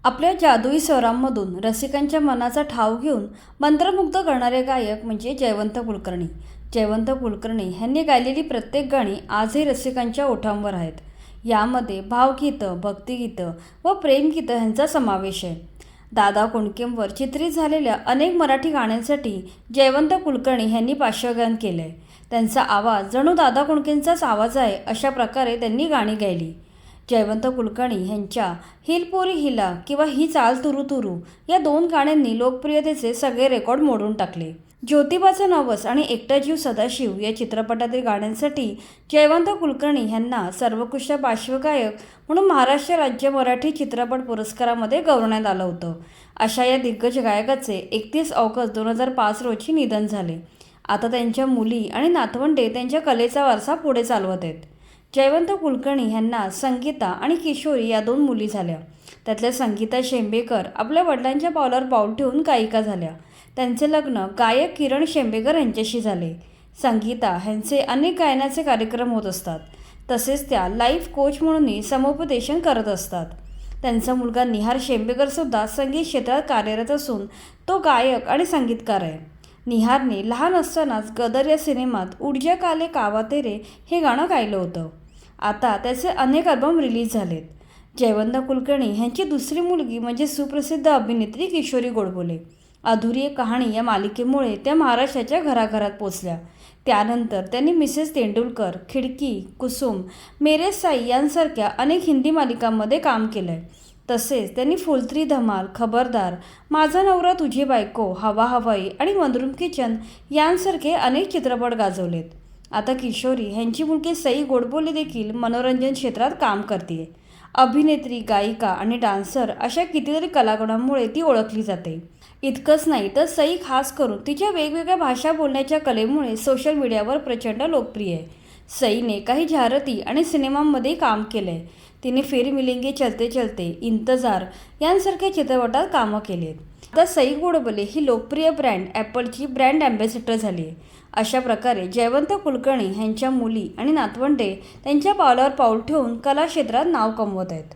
आपल्या जादुई स्वरांमधून रसिकांच्या मनाचा ठाव घेऊन मंत्रमुग्ध करणारे गायक म्हणजे जयवंत कुलकर्णी. जयवंत कुलकर्णी यांनी गायलेली प्रत्येक गाणी आजही रसिकांच्या ओठांवर आहेत. यामध्ये भावगीतं, भक्तिगीतं व प्रेमगीतं यांचा समावेश आहे. दादा कोंडकेंवर चित्रित झालेल्या अनेक मराठी गाण्यांसाठी जयवंत कुलकर्णी यांनी पार्श्वगायन केलं आहे. त्यांचा आवाज जणू दादा कोंडकेंचाच आवाज आहे अशा प्रकारे त्यांनी गाणी गायली. जयवंत कुलकर्णी यांच्या हिल पोरी हिला किंवा ही चाल तुरू तुरू या दोन गाण्यांनी लोकप्रियतेचे सगळे रेकॉर्ड मोडून टाकले. ज्योतिबाचा नवस आणि एकटा जीव सदाशिव या चित्रपटातील गाण्यांसाठी जयवंत कुलकर्णी यांना सर्वोत्कृष्ट पार्श्वगायक म्हणून महाराष्ट्र राज्य मराठी चित्रपट पुरस्कारामध्ये गौरवण्यात आलं होतं. अशा या दिग्गज गायकाचे 31 ऑगस्ट 2005 रोजी निधन झाले. आता त्यांच्या मुली आणि नातवंडे त्यांच्या कलेचा वारसा पुढे चालवत आहेत. जयवंत कुलकर्णी यांना संगीता आणि किशोरी या दोन मुली झाल्या. त्यातल्या संगीता शेंबेकर आपल्या वडिलांच्या पावलावर पाऊल ठेवून गायिका झाल्या. त्यांचे लग्न गायक किरण शेंबेकर यांच्याशी झाले. संगीता यांचे अनेक गायनाचे कार्यक्रम होत असतात. तसेच त्या लाईफ कोच म्हणूनही समुपदेशन करत असतात. त्यांचा मुलगा निहार शेंबेकरसुद्धा संगीत क्षेत्रात कार्यरत असून तो गायक आणि संगीतकार आहे. निहारने लहान असतानाच गदर या सिनेमात उडज्या काले कावा तेरे हे गाणं गायलं होतं. आता त्याचे अनेक अल्बम रिलीज झालेत. जयवंत कुलकर्णी यांची दुसरी मुलगी म्हणजे सुप्रसिद्ध अभिनेत्री किशोरी गोडबोले. अधुरी एक कहाणी या मालिकेमुळे त्या महाराष्ट्राच्या घराघरात पोचल्या. त्यानंतर त्यांनी मिसेस तेंडुलकर, खिडकी, कुसुम, मेरे साई यांसारख्या अनेक हिंदी मालिकांमध्ये काम केलं आहे. तसेच त्यांनी फुलत्री धमाल, खबरदार, माझा नवरा तुझी बायको, हवा हवाई आणि मधुरम किचन यांसारखे अनेक चित्रपट गाजवलेत. आता किशोरी यांची मुलगी सई गोडबोले देखील मनोरंजन क्षेत्रात काम करते. अभिनेत्री, गायिका आणि डान्सर अशा कितीतरी कलागुणांमुळे ती ओळखली जाते. इतकंच नाही तर सई खास करून तिच्या वेगवेगळ्या भाषा बोलण्याच्या कलेमुळे सोशल मीडियावर प्रचंड लोकप्रिय आहे. सईने काही जाहिराती आणि सिनेमांमध्ये काम केलं आहे. तिने फिर मिलेंगे चलते चलते, इंतजार यांसारख्या चित्रपटात कामं केली आहेत. आता सई गोडबोले ही लोकप्रिय ब्रँड ॲपलची ब्रँड ॲम्बॅसेडर झाली आहे. अशा प्रकारे जयवंत कुलकर्णी यांच्या मुली आणि नातवंडे त्यांच्या पावलावर पाऊल ठेवून कला क्षेत्रात नाव कमवत आहेत.